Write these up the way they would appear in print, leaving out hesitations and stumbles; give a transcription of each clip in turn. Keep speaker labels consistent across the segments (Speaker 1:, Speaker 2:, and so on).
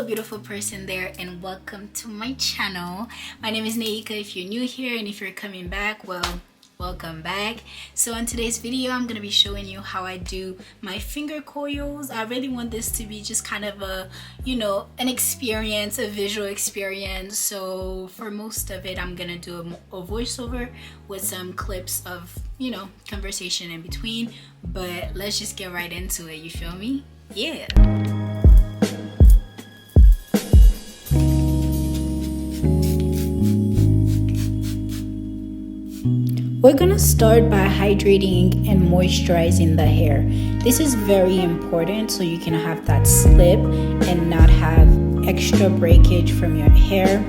Speaker 1: Hello beautiful person there, and welcome to my channel. My name is Naika. If you're new here and if you're coming back, well, welcome back. So in today's video I'm going to be showing you how I do my finger coils. I really want this to be just kind of a, an experience, a visual experience. So for most of it I'm going to do a voiceover with some clips of, conversation in between. But let's just get right into it, you feel me? Yeah. We're gonna start by hydrating and moisturizing the hair. This is very important so you can have that slip and not have extra breakage from your hair.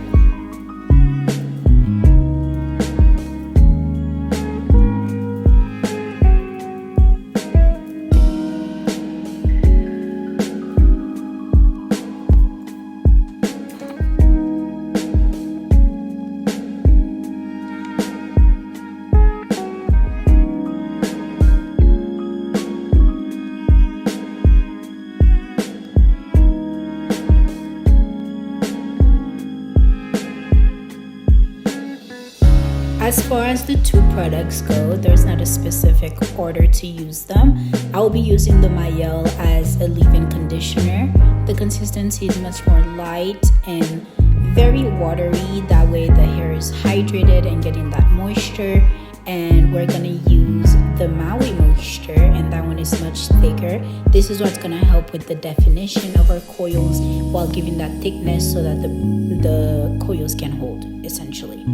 Speaker 1: As far as the two products go, there's not a specific order to use them. I will be using the Mielle as a leave-in conditioner. The consistency is much more light and very watery. That way the hair is hydrated and getting that moisture. And we're gonna use the Maui moisture, and that one is much thicker. This is what's gonna help with the definition of our coils while giving that thickness so that the coils can hold, essentially.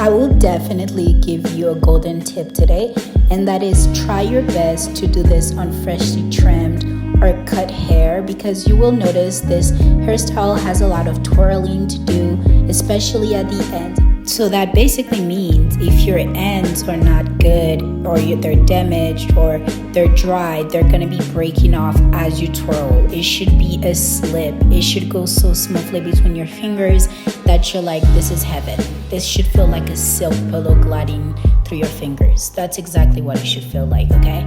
Speaker 1: I will definitely give you a golden tip today, and that is try your best to do this on freshly trimmed or cut hair, because you will notice this hairstyle has a lot of twirling to do, especially at the end. So that basically means if your ends are not good, or they're damaged, or they're dry, they're gonna be breaking off as you twirl. It should be a slip. It should go so smoothly between your fingers that you're like, this is heaven. This should feel like a silk pillow gliding through your fingers. That's exactly what it should feel like, okay?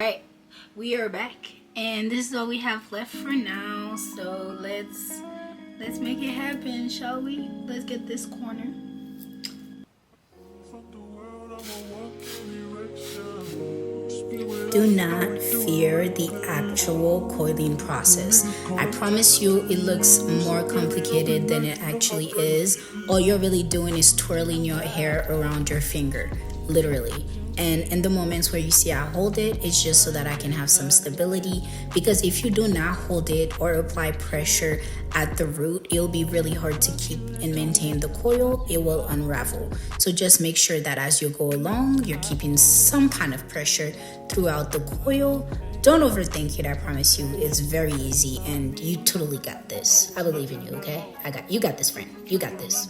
Speaker 1: Alright, we are back, and this is all we have left for now. So let's make it happen, shall we? Let's get this corner. Do not fear the actual coiling process. I promise you it looks more complicated than it actually is. All you're really doing is twirling your hair around your finger, literally. And in the moments where you see I hold it, it's just so that I can have some stability, because if you do not hold it or apply pressure at the root, it'll be really hard to keep and maintain the coil. It will unravel. So just make sure that as you go along, you're keeping some kind of pressure throughout the coil. Don't overthink it, I promise you. It's very easy, and you totally got this. I believe in you, okay? You got this, friend. You got this.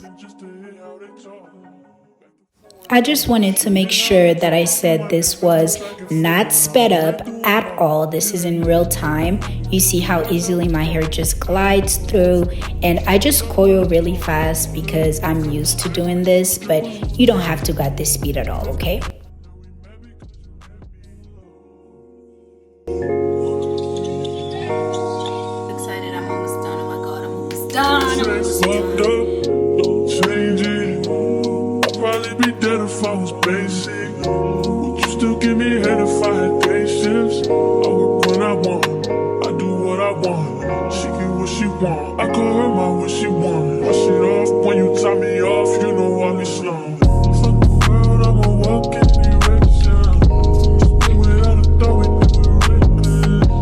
Speaker 1: I just wanted to make sure that I said this was not sped up at all. This is in real time. You see how easily my hair just glides through, and I just coil really fast because I'm used to doing this, but you don't have to go at this speed at all, okay? Excited, I'm almost done. Oh my God, I'm almost done. I'm almost done.
Speaker 2: Be dead if I was basic. Would you still give me head if I had patience? I work when I want, I do what I want. She get what she want, I call her my what she want. I shit off when you tie me off, you know I'll be slow. Fuck the world, I'ma walk in direction. Without a thought, we do it reckless.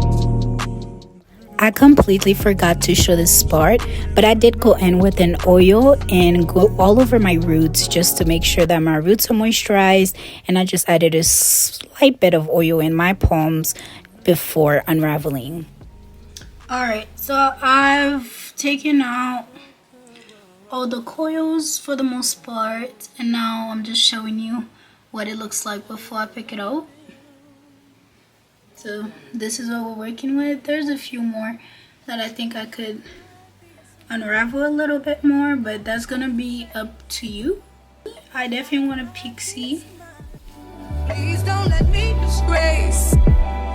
Speaker 1: I completely forgot to show this part, but I did go in with an oil and go all over my roots just to make sure that my roots are moisturized, and I just added a slight bit of oil in my palms before unraveling. Alright, so I've taken out all the coils for the most part, and now I'm just showing you what it looks like before I pick it out. So this is what we're working with. There's a few more that I think I could unravel a little bit more, but that's gonna be up to you. I definitely want a pixie.
Speaker 3: Please don't let me disgrace.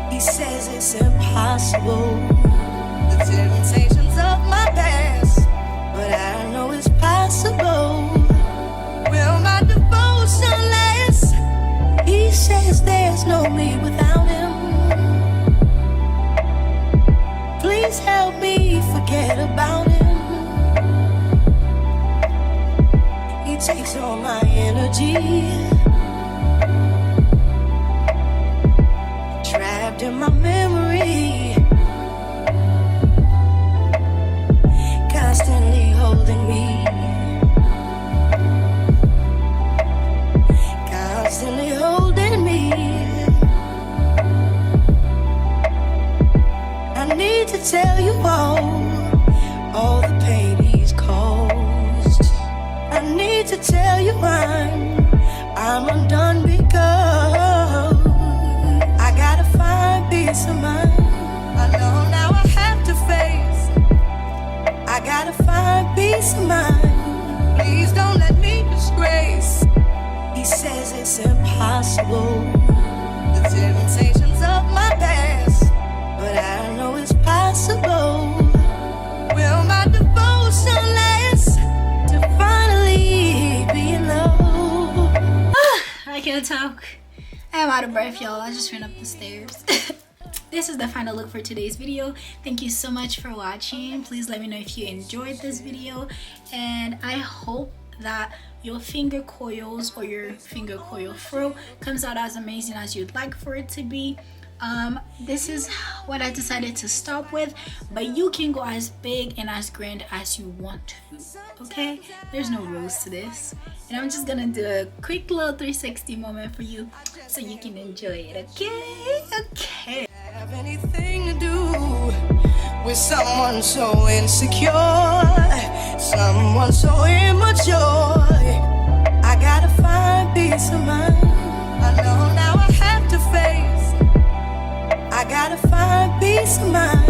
Speaker 3: He says it's impossible. The temptations of my past, but I know it's possible. Will my devotion last? He says there's no me without him. Please help me forget about him. He takes all my energy, trapped in my memory, constantly holding me, constantly holding me. I need to tell you all the pain he's caused. I need to tell you I'm undone because I gotta find peace of mind. I know now I have to face. I gotta find peace of mind. Please don't let me disgrace. He says it's impossible. The temptations of my past, but I know it's possible. Will my devotion last to finally be in love?
Speaker 1: I can't talk. I'm out of breath, y'all. I just ran up the stairs. This is the final look for today's video. Thank you so much for watching. Please let me know if you enjoyed this video, and I hope that your finger coils or your finger coil fro comes out as amazing as you'd like for it to be. This is what I decided to stop with, but you can go as big and as grand as you want to, okay? There's no rules to this, and I'm just gonna do a quick little 360 moment for you so you can enjoy it, okay?
Speaker 3: Have anything to do with someone so insecure, someone so immature? I gotta find peace of mind. I know now I have to face. I gotta find peace of mind.